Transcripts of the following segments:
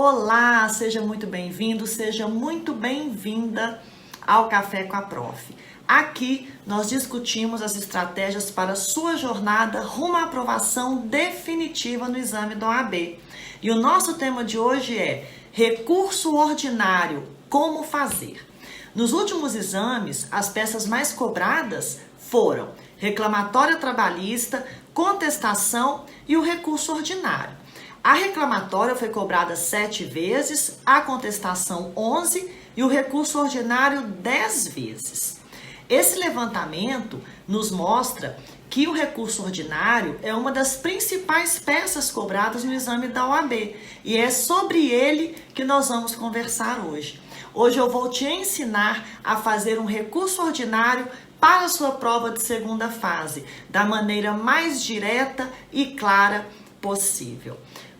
Olá, seja muito bem-vindo, seja muito bem-vinda ao Café com a Prof. Aqui nós discutimos as estratégias para a sua jornada rumo à aprovação definitiva no exame da OAB. E o nosso tema de hoje é recurso ordinário, como fazer? Nos últimos exames, as peças mais cobradas foram reclamatória trabalhista, contestação e o recurso ordinário. A reclamatória foi cobrada 7 vezes, a contestação 11 e o recurso ordinário 10 vezes. Esse levantamento nos mostra que o recurso ordinário é uma das principais peças cobradas no exame da OAB e é sobre ele que nós vamos conversar hoje. Hoje eu vou te ensinar a fazer um recurso ordinário para a sua prova de segunda fase, da maneira mais direta e clara possível.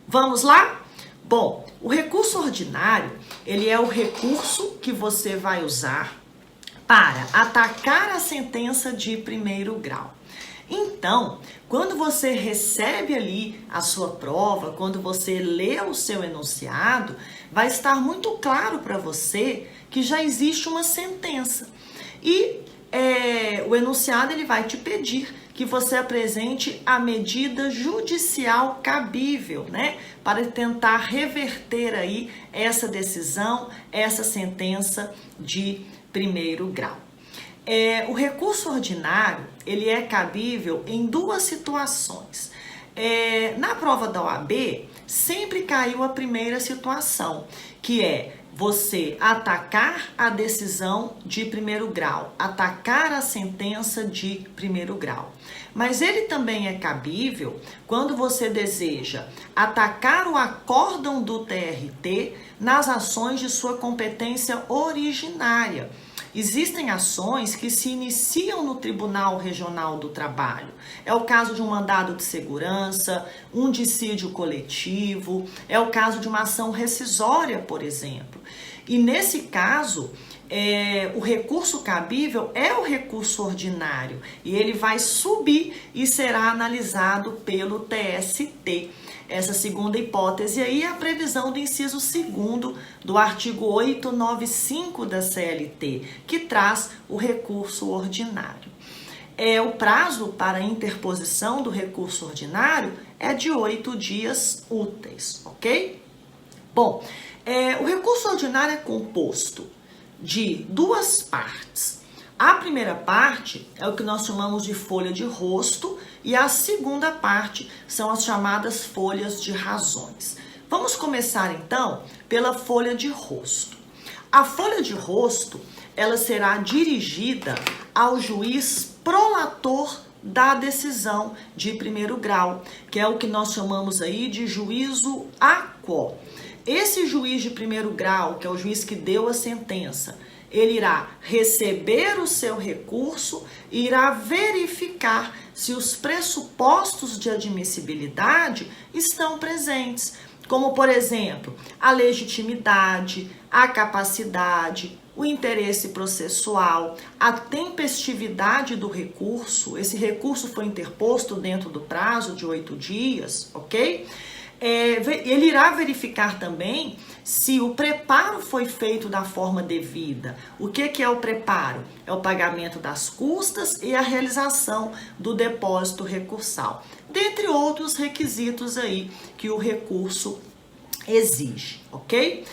Vamos lá? Bom, o recurso ordinário, ele é o recurso que você vai usar para atacar a sentença de primeiro grau. Então, quando você recebe ali a sua prova, quando você lê o seu enunciado, vai estar muito claro para você que já existe uma sentença. E o enunciado ele vai te pedir que você apresente a medida judicial cabível, né? Para tentar reverter aí essa decisão, essa sentença de primeiro grau. O recurso ordinário, ele é cabível em duas situações. Na prova da OAB, sempre caiu a primeira situação, que é você atacar a decisão de primeiro grau, atacar a sentença de primeiro grau. Mas ele também é cabível quando você deseja atacar o acórdão do TRT nas ações de sua competência originária. Existem ações que se iniciam no Tribunal Regional do Trabalho. É o caso de um mandado de segurança, um dissídio coletivo, é o caso de uma ação rescisória, por exemplo. E nesse caso, o recurso cabível é o recurso ordinário e ele vai subir e será analisado pelo TST. Essa segunda hipótese aí é a previsão do inciso 2º do artigo 895 da CLT, que traz o recurso ordinário. O prazo para a interposição do recurso ordinário é de 8 dias úteis, ok? Bom, o recurso ordinário é composto de duas partes. A primeira parte é o que nós chamamos de folha de rosto e a segunda parte são as chamadas folhas de razões. Vamos começar então pela folha de rosto. A folha de rosto, ela será dirigida ao juiz prolator da decisão de primeiro grau, que é o que nós chamamos aí de juízo aquo. Esse juiz de primeiro grau, que é o juiz que deu a sentença, ele irá receber o seu recurso e irá verificar se os pressupostos de admissibilidade estão presentes, como, por exemplo, a legitimidade, a capacidade, o interesse processual, a tempestividade do recurso. Esse recurso foi interposto dentro do prazo de 8 dias, ok? Ele irá verificar também se o preparo foi feito da forma devida. O que é o preparo? É o pagamento das custas e a realização do depósito recursal, dentre outros requisitos aí que o recurso exige, ok?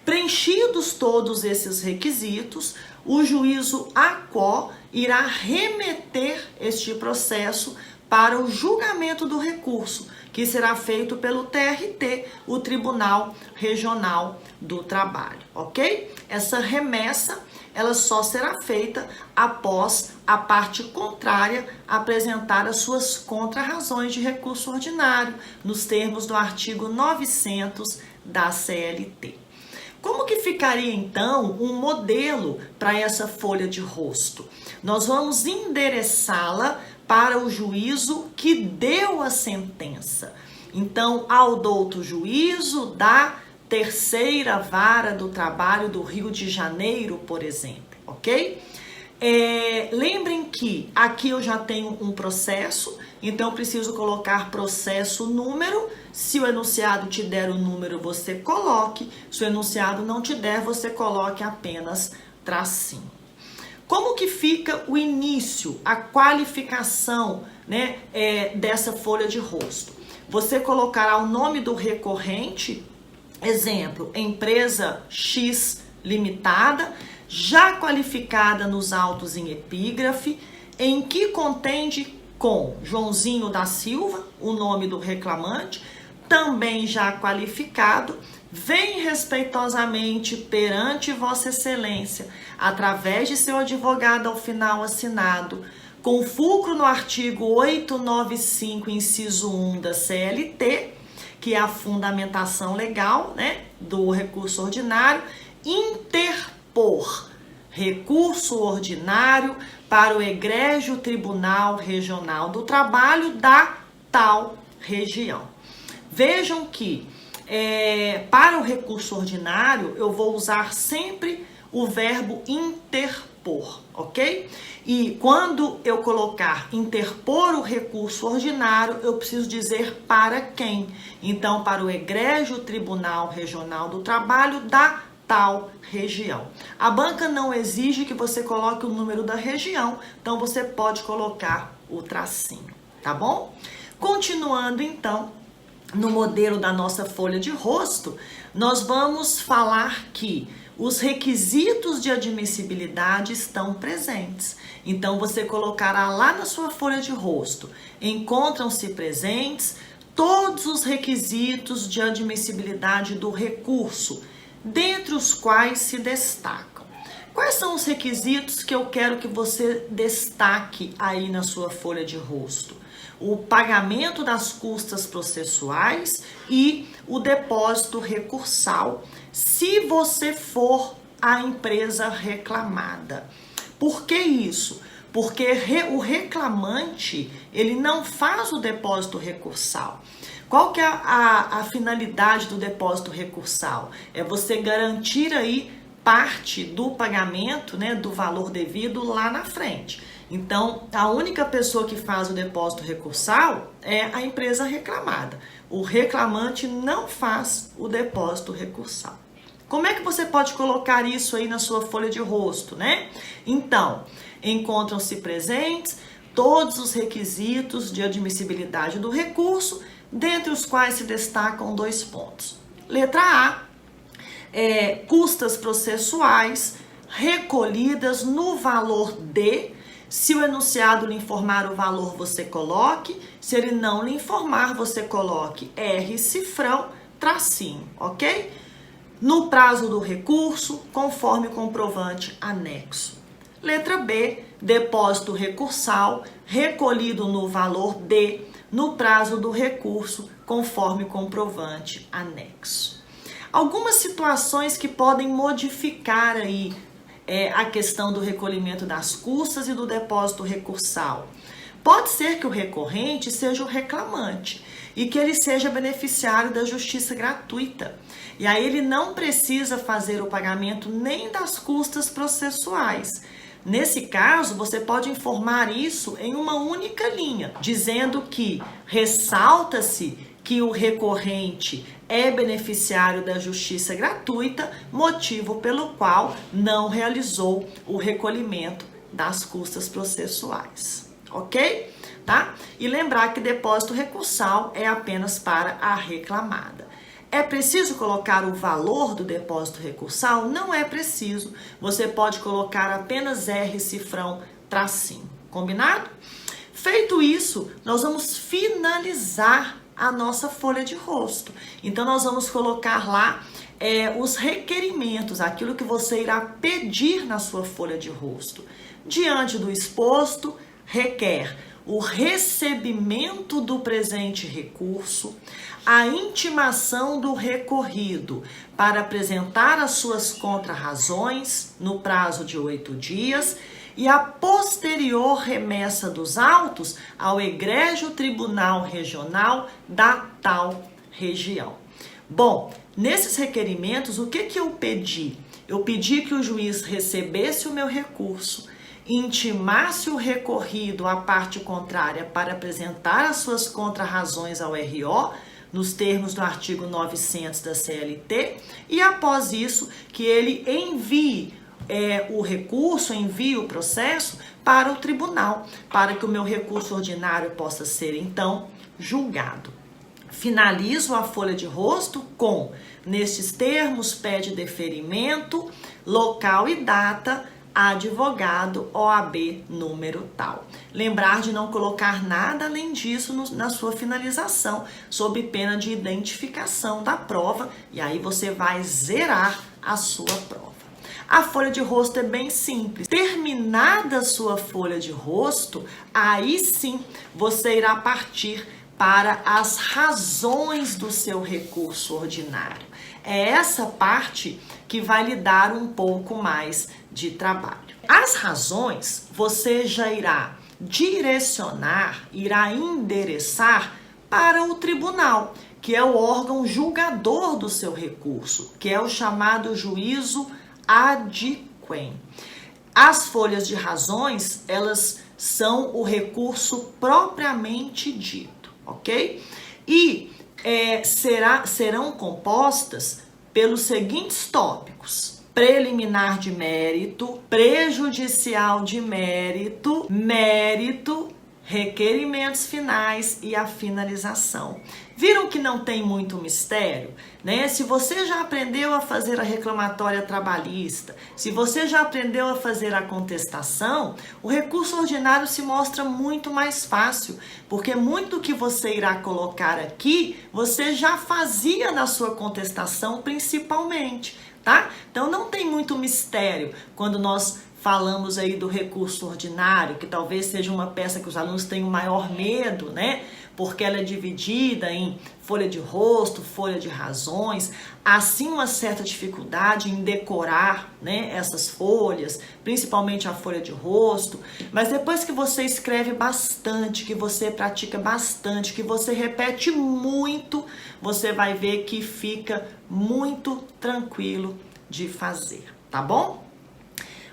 Preenchidos todos esses requisitos, o juízo aquo irá remeter este processo para o julgamento do recurso, que será feito pelo TRT, o Tribunal Regional do Trabalho, ok? Essa remessa, ela só será feita após a parte contrária apresentar as suas contrarrazões de recurso ordinário, nos termos do artigo 900 da CLT. Como que ficaria, então, um modelo para essa folha de rosto? Nós vamos endereçá-la para o juízo que deu a sentença. Então, ao douto juízo da Terceira Vara do Trabalho do Rio de Janeiro, por exemplo, ok? Lembrem que aqui eu já tenho um processo, então eu preciso colocar processo número. Se o enunciado te der o número, você coloque. Se o enunciado não te der, você coloque apenas tracinho. Como que fica o início, a qualificação, né, dessa folha de rosto? Você colocará o nome do recorrente, exemplo, empresa X limitada, já qualificada nos autos em epígrafe, em que contende com Joãozinho da Silva, o nome do reclamante, também já qualificado, vem respeitosamente perante Vossa Excelência, através de seu advogado ao final assinado, com fulcro no artigo 895, inciso 1 da CLT, que é a fundamentação legal, né, do recurso ordinário, interpor recurso ordinário para o egrégio Tribunal Regional do Trabalho da tal região. Vejam que para o recurso ordinário eu vou usar sempre o verbo interpor, ok? E quando eu colocar interpor o recurso ordinário, eu preciso dizer para quem. Então, para o egrégio Tribunal Regional do Trabalho da tal região. A banca não exige que você coloque o número da região, então você pode colocar o tracinho, tá bom? Continuando então, no modelo da nossa folha de rosto, nós vamos falar que os requisitos de admissibilidade estão presentes. Então, você colocará lá na sua folha de rosto, encontram-se presentes todos os requisitos de admissibilidade do recurso, dentre os quais se destacam. Quais são os requisitos que eu quero que você destaque aí na sua folha de rosto? O pagamento das custas processuais e o depósito recursal, se você for a empresa reclamada. Por que isso? Porque o reclamante, ele não faz o depósito recursal. Qual que é a finalidade do depósito recursal? É você garantir aí parte do pagamento, né, do valor devido lá na frente. Então, a única pessoa que faz o depósito recursal é a empresa reclamada. O reclamante não faz o depósito recursal. Como é que você pode colocar isso aí na sua folha de rosto, né? Então, encontram-se presentes todos os requisitos de admissibilidade do recurso, dentre os quais se destacam 2 pontos. Letra A, custas processuais recolhidas no valor de. Se o enunciado lhe informar o valor, você coloque. Se ele não lhe informar, você coloque R cifrão, tracinho, ok? No prazo do recurso, conforme o comprovante anexo. Letra B, depósito recursal recolhido no valor de, no prazo do recurso, conforme comprovante anexo. Algumas situações que podem modificar aí a questão do recolhimento das custas e do depósito recursal. Pode ser que o recorrente seja o reclamante e que ele seja beneficiário da justiça gratuita. E aí ele não precisa fazer o pagamento nem das custas processuais. Nesse caso, você pode informar isso em uma única linha, dizendo que ressalta-se que o recorrente é beneficiário da justiça gratuita, motivo pelo qual não realizou o recolhimento das custas processuais, ok? Tá? E lembrar que depósito recursal é apenas para a reclamada. É preciso colocar o valor do depósito recursal? Não é preciso. Você pode colocar apenas R cifrão tracinho. Combinado? Feito isso, nós vamos finalizar a nossa folha de rosto. Então, nós vamos colocar lá os requerimentos, aquilo que você irá pedir na sua folha de rosto. Diante do exposto, requer o recebimento do presente recurso, a intimação do recorrido para apresentar as suas contrarrazões no prazo de 8 dias e a posterior remessa dos autos ao egrégio Tribunal Regional da tal região. Bom, nesses requerimentos, o que eu pedi? Eu pedi que o juiz recebesse o meu recurso, intimasse o recorrido à parte contrária para apresentar as suas contrarrazões ao RO, nos termos do artigo 900 da CLT, e após isso que ele envie o recurso, envie o processo para o tribunal, para que o meu recurso ordinário possa ser então julgado. Finalizo a folha de rosto com, nestes termos, pede deferimento, local e data, advogado, OAB, número tal. Lembrar de não colocar nada além disso na sua finalização, sob pena de identificação da prova, e aí você vai zerar a sua prova. A folha de rosto é bem simples. Terminada a sua folha de rosto, aí sim você irá partir para as razões do seu recurso ordinário. É essa parte que vai lhe dar um pouco mais de trabalho. As razões você já irá direcionar, irá endereçar para o tribunal, que é o órgão julgador do seu recurso, que é o chamado juízo ad quem. As folhas de razões, elas são o recurso propriamente dito, ok? E serão compostas pelos seguintes tópicos: preliminar de mérito, prejudicial de mérito, mérito, requerimentos finais e a finalização. Viram que não tem muito mistério, né? Se você já aprendeu a fazer a reclamatória trabalhista, se você já aprendeu a fazer a contestação, o recurso ordinário se mostra muito mais fácil, porque muito do que você irá colocar aqui, você já fazia na sua contestação principalmente, tá? Então não tem muito mistério quando nós falamos aí do recurso ordinário, que talvez seja uma peça que os alunos têm o maior medo, né? Porque ela é dividida em folha de rosto, folha de razões, assim uma certa dificuldade em decorar, né, essas folhas, principalmente a folha de rosto, mas depois que você escreve bastante, que você pratica bastante, que você repete muito, você vai ver que fica muito tranquilo de fazer, tá bom?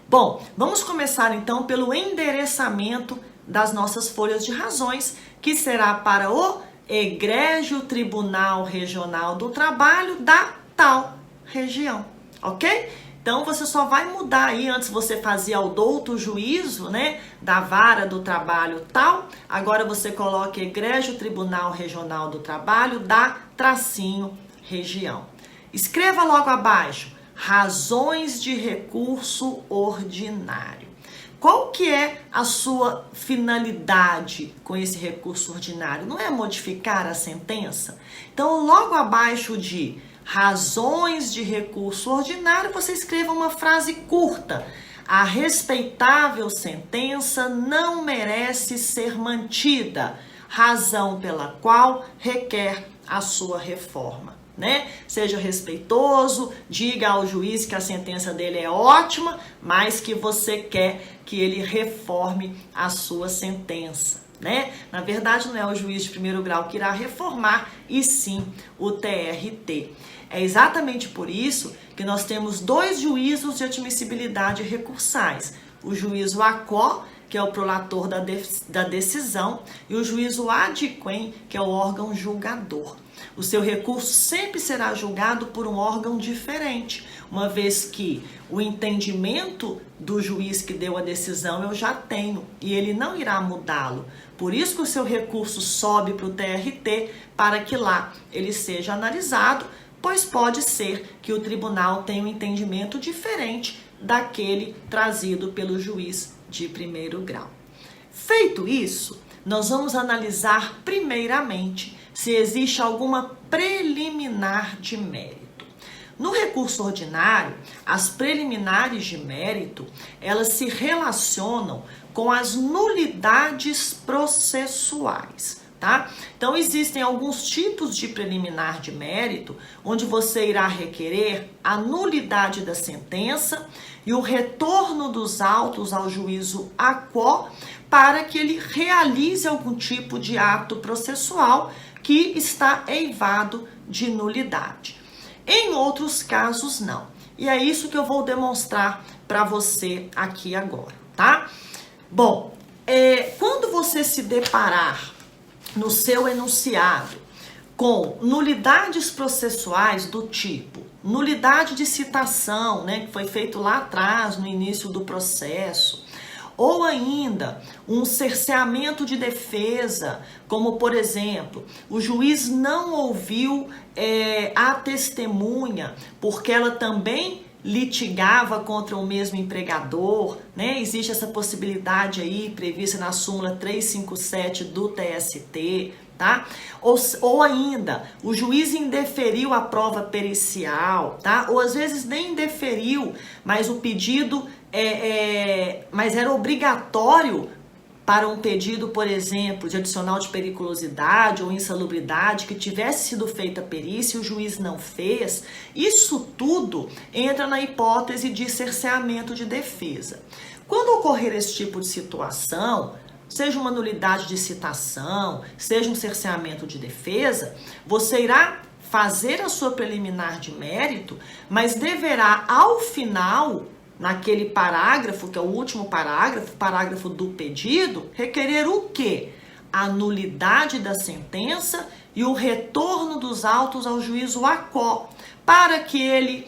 Bom, vamos começar então pelo endereçamento das nossas folhas de razões, que será para o Egrégio Tribunal Regional do Trabalho da tal região, ok? Então você só vai mudar aí, antes você fazia o douto juízo, né, da vara do trabalho tal, agora você coloca Egrégio Tribunal Regional do Trabalho da tracinho região. Escreva logo abaixo: razões de recurso ordinário. Qual que é a sua finalidade com esse recurso ordinário? Não é modificar a sentença? Então, logo abaixo de razões de recurso ordinário, você escreva uma frase curta: a respeitável sentença não merece ser mantida, razão pela qual requer a sua reforma. Né? Seja respeitoso, diga ao juiz que a sentença dele é ótima, mas que você quer que ele reforme a sua sentença, né? Na verdade, não é o juiz de primeiro grau que irá reformar, e sim o TRT. É exatamente por isso que nós temos dois juízos de admissibilidade recursais: o juízo ACO, que é o prolator da decisão, e o juízo ad quem, que é o órgão julgador. O seu recurso sempre será julgado por um órgão diferente, uma vez que o entendimento do juiz que deu a decisão eu já tenho e ele não irá mudá-lo. Por isso que o seu recurso sobe para o TRT, para que lá ele seja analisado, pois pode ser que o tribunal tenha um entendimento diferente daquele trazido pelo juiz de primeiro grau. Feito isso, nós vamos analisar primeiramente se existe alguma preliminar de mérito. No recurso ordinário, as preliminares de mérito, elas se relacionam com as nulidades processuais, tá? Então, existem alguns tipos de preliminar de mérito, onde você irá requerer a nulidade da sentença e o retorno dos autos ao juízo ACO para que ele realize algum tipo de ato processual que está eivado de nulidade. Em outros casos, não. E é isso que eu vou demonstrar para você aqui agora, tá? Bom, quando você se deparar no seu enunciado com nulidades processuais do tipo nulidade de citação, né, que foi feito lá atrás, no início do processo, ou ainda um cerceamento de defesa, como por exemplo, o juiz não ouviu a testemunha porque ela também litigava contra o mesmo empregador, né? Existe essa possibilidade aí prevista na súmula 357 do TST, tá? Ou ainda, o juiz indeferiu a prova pericial, tá? Ou às vezes nem indeferiu, mas o pedido mas era obrigatório para um pedido, por exemplo, de adicional de periculosidade ou insalubridade, que tivesse sido feita a perícia e o juiz não fez. Isso tudo entra na hipótese de cerceamento de defesa. Quando ocorrer esse tipo de situação, seja uma nulidade de citação, seja um cerceamento de defesa, você irá fazer a sua preliminar de mérito, mas deverá, ao final, naquele parágrafo, que é o último parágrafo do pedido, requerer o quê? A nulidade da sentença e o retorno dos autos ao juízo ACO, para que ele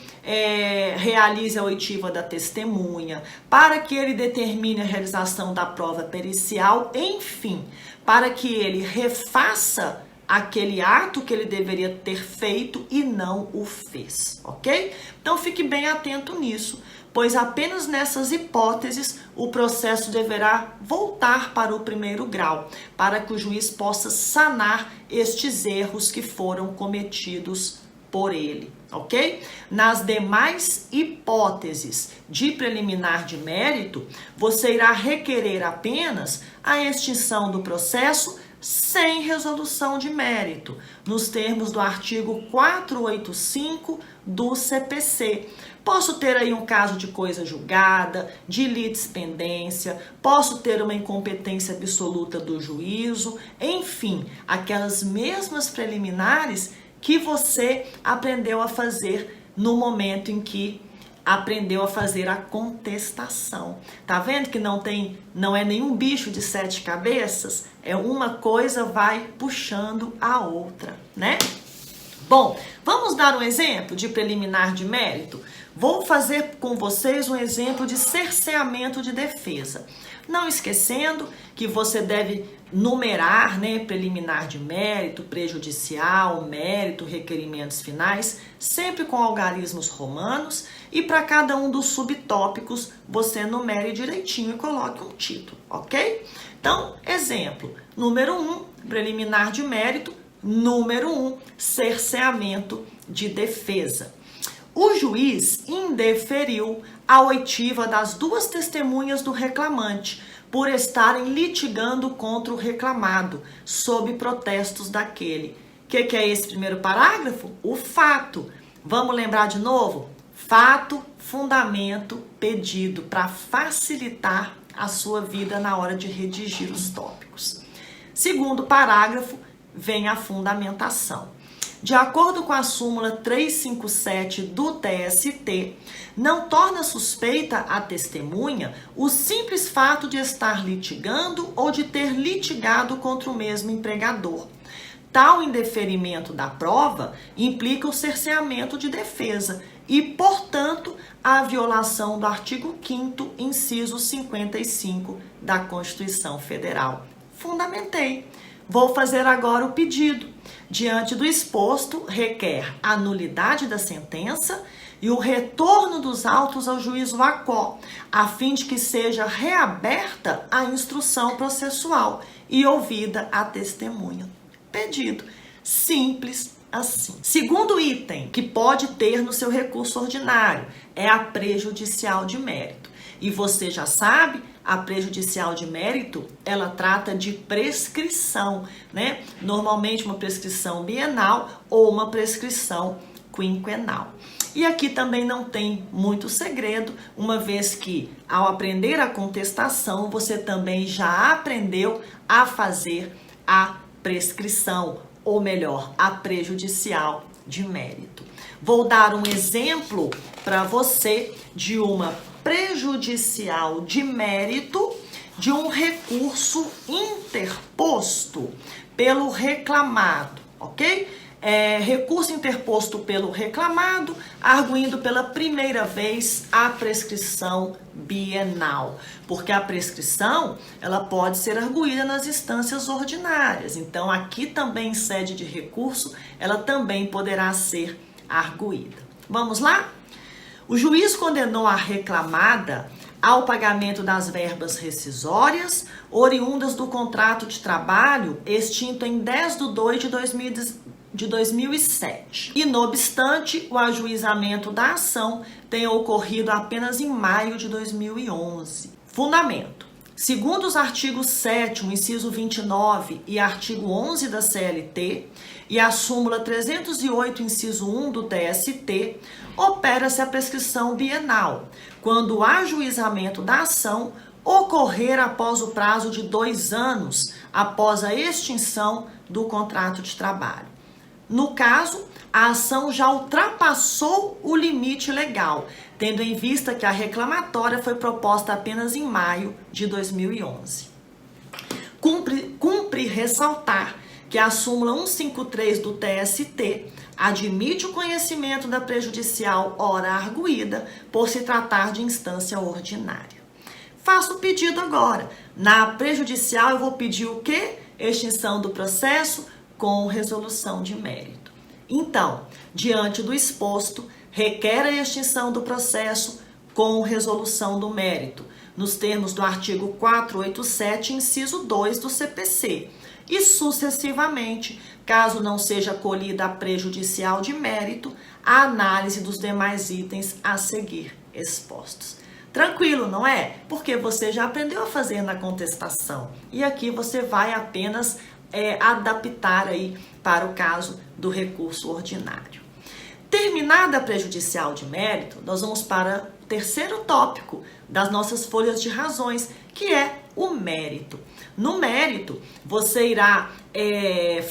realize a oitiva da testemunha, para que ele determine a realização da prova pericial, enfim, para que ele refaça aquele ato que ele deveria ter feito e não o fez, ok? Então fique bem atento nisso, pois apenas nessas hipóteses o processo deverá voltar para o primeiro grau, para que o juiz possa sanar estes erros que foram cometidos por ele, ok? Nas demais hipóteses de preliminar de mérito, você irá requerer apenas a extinção do processo sem resolução de mérito, nos termos do artigo 485 do CPC. Posso ter aí um caso de coisa julgada, de litispendência, posso ter uma incompetência absoluta do juízo, enfim, aquelas mesmas preliminares que você aprendeu a fazer no momento em que aprendeu a fazer a contestação. Tá vendo que não é nenhum bicho de 7 cabeças? É uma coisa vai puxando a outra, né? Bom, vamos dar um exemplo de preliminar de mérito? Vou fazer com vocês um exemplo de cerceamento de defesa. Não esquecendo que você deve numerar, né, preliminar de mérito, prejudicial, mérito, requerimentos finais, sempre com algarismos romanos, e para cada um dos subtópicos você numere direitinho e coloque um título, ok? Então, exemplo, número 1, preliminar de mérito, número 1, cerceamento de defesa. O juiz indeferiu a oitiva das duas testemunhas do reclamante por estarem litigando contra o reclamado, sob protestos daquele. O que é esse primeiro parágrafo? O fato. Vamos lembrar de novo? Fato, fundamento, pedido, para facilitar a sua vida na hora de redigir os tópicos. Segundo parágrafo, vem a fundamentação. De acordo com a súmula 357 do TST, não torna suspeita a testemunha o simples fato de estar litigando ou de ter litigado contra o mesmo empregador. Tal indeferimento da prova implica o cerceamento de defesa e, portanto, a violação do artigo 5º, inciso 55 da Constituição Federal. Fundamentei. Vou fazer agora o pedido. Diante do exposto, requer a nulidade da sentença e o retorno dos autos ao juízo ACO, a fim de que seja reaberta a instrução processual e ouvida a testemunha. Pedido. Simples assim. Segundo item que pode ter no seu recurso ordinário é a prejudicial de mérito. E você já sabe, a prejudicial de mérito, ela trata de prescrição, né? Normalmente uma prescrição bienal ou uma prescrição quinquenal. E aqui também não tem muito segredo, uma vez que ao aprender a contestação, você também já aprendeu a fazer a prescrição, ou melhor, a prejudicial de mérito. Vou dar um exemplo para você de uma prejudicial de mérito de um recurso interposto pelo reclamado, ok? Recurso interposto pelo reclamado, arguindo pela primeira vez a prescrição bienal, porque a prescrição ela pode ser arguída nas instâncias ordinárias, então aqui também em sede de recurso ela também poderá ser arguída. Vamos lá? O juiz condenou a reclamada ao pagamento das verbas rescisórias oriundas do contrato de trabalho extinto em 10/2 de 2007. E, não obstante, o ajuizamento da ação tenha ocorrido apenas em maio de 2011. Fundamento. Segundo os artigos 7º, inciso 29 e artigo 11 da CLT e a súmula 308, inciso 1 do TST, opera-se a prescrição bienal, quando o ajuizamento da ação ocorrer após o prazo de 2 anos após a extinção do contrato de trabalho. No caso, a ação já ultrapassou o limite legal, tendo em vista que a reclamatória foi proposta apenas em maio de 2011. Cumpre ressaltar que a súmula 153 do TST admite o conhecimento da prejudicial ora arguída por se tratar de instância ordinária. Faço o pedido agora. Na prejudicial eu vou pedir o quê? Extinção do processo com resolução de mérito. Então, diante do exposto, requer a extinção do processo com resolução do mérito, nos termos do artigo 487, inciso 2 do CPC, e sucessivamente, caso não seja acolhida a prejudicial de mérito, a análise dos demais itens a seguir expostos. Tranquilo, não é? Porque você já aprendeu a fazer na contestação, e aqui você vai apenas adaptar aí para o caso do recurso ordinário. Terminada a prejudicial de mérito, nós vamos para o terceiro tópico das nossas folhas de razões, que é o mérito. No mérito, você irá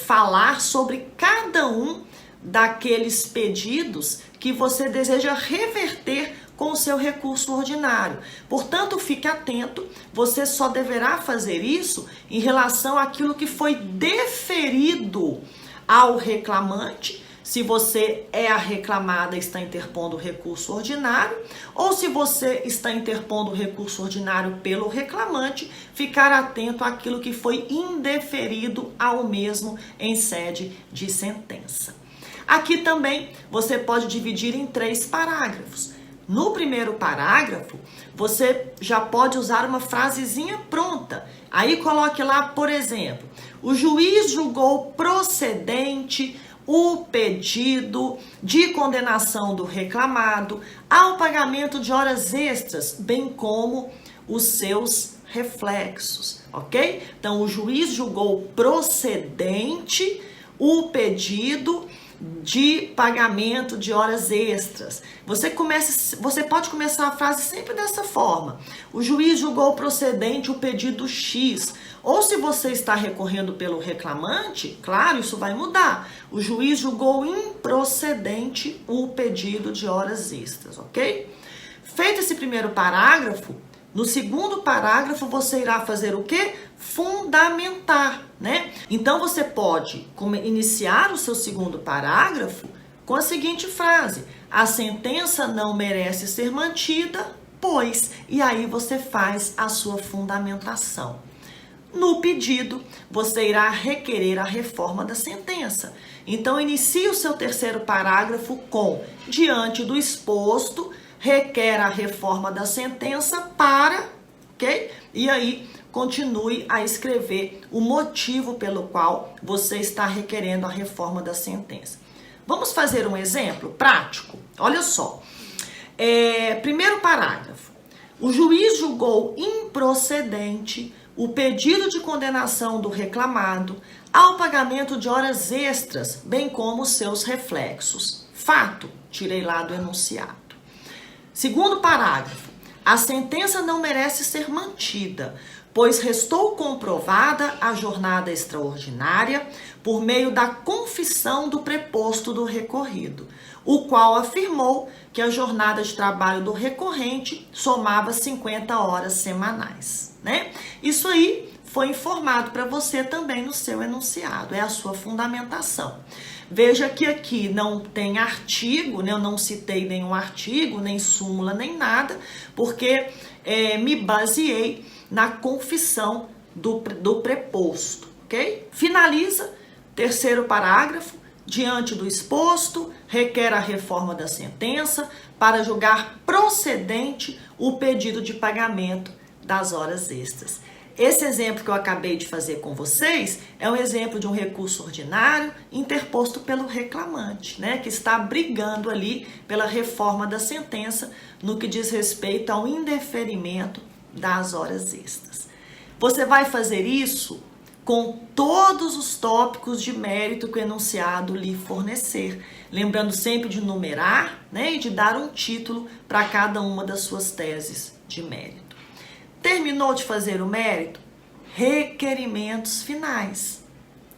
falar sobre cada um daqueles pedidos que você deseja reverter com o seu recurso ordinário. Portanto, fique atento, você só deverá fazer isso em relação àquilo que foi deferido ao reclamante, se você é a reclamada e está interpondo o recurso ordinário, ou se você está interpondo o recurso ordinário pelo reclamante, ficar atento àquilo que foi indeferido ao mesmo em sede de sentença. Aqui também você pode dividir em 3 parágrafos. No primeiro parágrafo, você já pode usar uma frasezinha pronta. Aí coloque lá, por exemplo, o juiz julgou procedente o pedido de condenação do reclamado ao pagamento de horas extras, bem como os seus reflexos, ok? Então, o juiz julgou procedente o pedido de pagamento de horas extras. Você pode começar a frase sempre dessa forma. O juiz julgou procedente o pedido X. Ou se você está recorrendo pelo reclamante, claro, isso vai mudar. O juiz julgou improcedente o pedido de horas extras, ok? Feito esse primeiro parágrafo, no segundo parágrafo você irá fazer o quê? Fundamentar, né? Então você pode iniciar o seu segundo parágrafo com a seguinte frase: a sentença não merece ser mantida, pois, e aí você faz a sua fundamentação. No pedido, você irá requerer a reforma da sentença. Então, inicie o seu terceiro parágrafo com: diante do exposto, requer a reforma da sentença para, ok? E aí, continue a escrever o motivo pelo qual você está requerendo a reforma da sentença. Vamos fazer um exemplo prático? Olha só. Primeiro parágrafo. O juiz julgou improcedente o pedido de condenação do reclamado ao pagamento de horas extras, bem como os seus reflexos. Fato, tirei lá do enunciado. Segundo parágrafo. A sentença não merece ser mantida, pois restou comprovada a jornada extraordinária, por meio da confissão do preposto do recorrido, o qual afirmou que a jornada de trabalho do recorrente somava 50 horas semanais, né? Isso aí foi informado para você também no seu enunciado, é a sua fundamentação. Veja que aqui não tem artigo, né? Eu não citei nenhum artigo, nem súmula, nem nada, porque me baseei na confissão do preposto, ok? Finaliza, terceiro parágrafo. Diante do exposto, requer a reforma da sentença para julgar procedente o pedido de pagamento das horas extras. Esse exemplo que eu acabei de fazer com vocês é um exemplo de um recurso ordinário interposto pelo reclamante, né, que está brigando ali pela reforma da sentença no que diz respeito ao indeferimento das horas extras. Você vai fazer isso com todos os tópicos de mérito que o enunciado lhe fornecer, lembrando sempre de numerar, né, e de dar um título para cada uma das suas teses de mérito. Terminou de fazer o mérito? Requerimentos finais.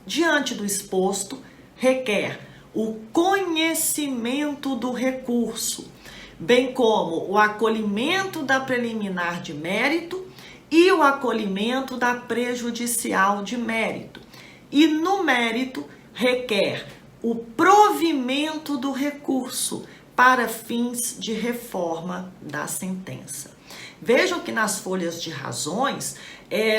Diante do exposto, requer o conhecimento do recurso, bem como o acolhimento da preliminar de mérito e o acolhimento da prejudicial de mérito. E no mérito, requer o provimento do recurso para fins de reforma da sentença. Vejam que nas folhas de razões,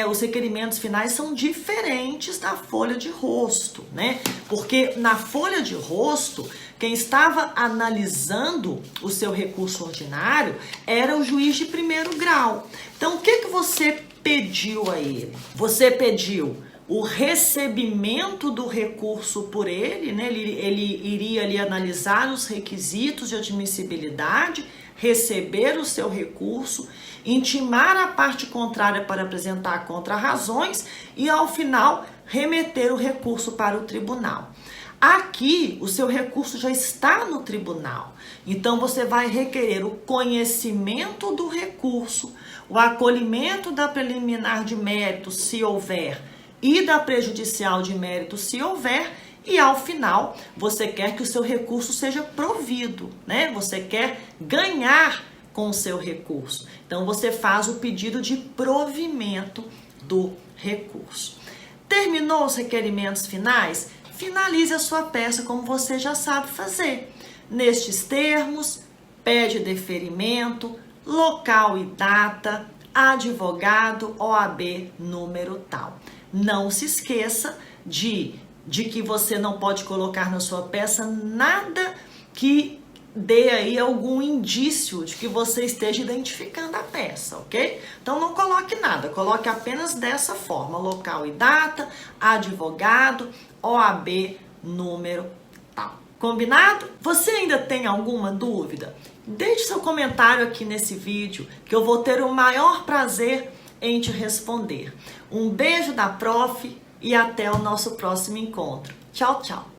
os requerimentos finais são diferentes da folha de rosto, né? Porque na folha de rosto, quem estava analisando o seu recurso ordinário era o juiz de primeiro grau. Então, o que você pediu a ele? Você pediu o recebimento do recurso por ele, né? Ele iria ali analisar os requisitos de admissibilidade, receber o seu recurso, intimar a parte contrária para apresentar contra-razões e, ao final, remeter o recurso para o tribunal. Aqui, o seu recurso já está no tribunal, então você vai requerer o conhecimento do recurso, o acolhimento da preliminar de mérito, se houver, e da prejudicial de mérito, se houver, e ao final você quer que o seu recurso seja provido, né? Você quer ganhar com o seu recurso. Então você faz o pedido de provimento do recurso. Terminou os requerimentos finais? Finalize a sua peça como você já sabe fazer. Nestes termos, pede deferimento, local e data, advogado, OAB, número tal. Não se esqueça de que você não pode colocar na sua peça nada que dê aí algum indício de que você esteja identificando a peça, ok? Então não coloque nada, coloque apenas dessa forma, local e data, advogado, OAB, número tal. Combinado? Você ainda tem alguma dúvida? Deixe seu comentário aqui nesse vídeo que eu vou ter o maior prazer em te responder. Um beijo da Prof e até o nosso próximo encontro. Tchau, tchau!